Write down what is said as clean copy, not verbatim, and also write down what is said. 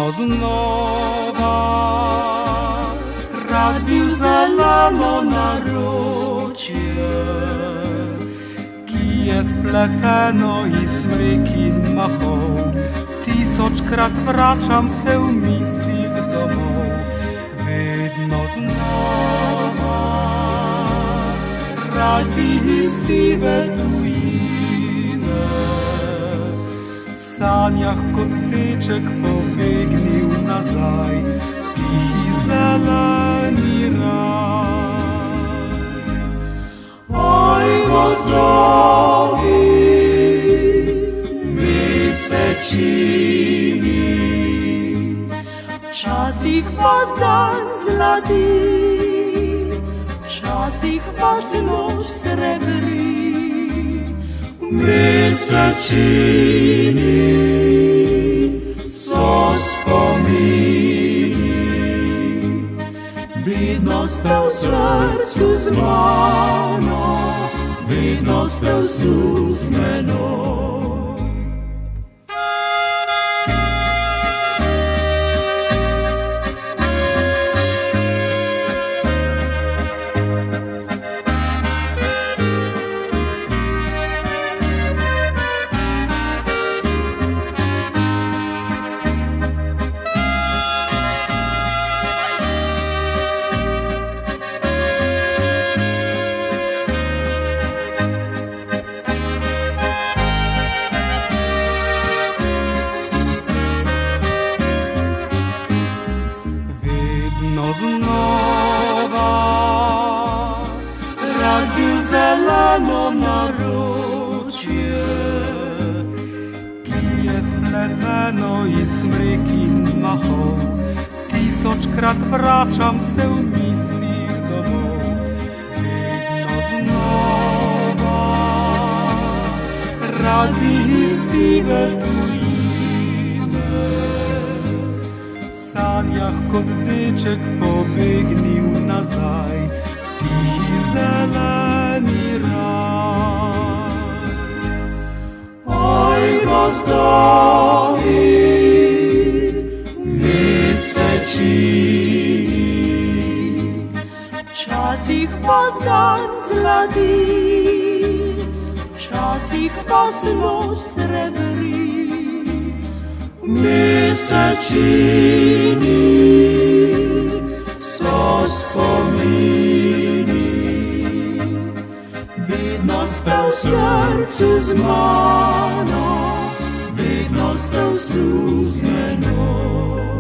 Vedno znova rad bi v zeleno naročje, ki je spleteno iz smrek in mahov. Tisočkrat vračam se v mislih domov. Vedno znova rad bi iz sive tujine, v sanjah kot teček pobegnil nazaj, tihi zeleni raj. Oj, gozdovi, mesečini, včasih vas dan zlati, včasih vas noč srebri. Mesečini so spomini, vedno ste v srcu z mano, vedno ste v snu z menoj. Znova rad bi v zeleno naročje, ki je spleteno iz smrek in mahov. Tisočkrat vračam se v mislih domov. Vedno znova rad bi iz sive tujine, v sanjah kot deček pobegnil nazaj, tihi zeleni raj. Oj, gozdovi, mesečini, včasih vas dan zlati, včasih vas noč srebri. Mesečini so spomini, vedno ste v srcu z mano, vedno ste v snu z menoj.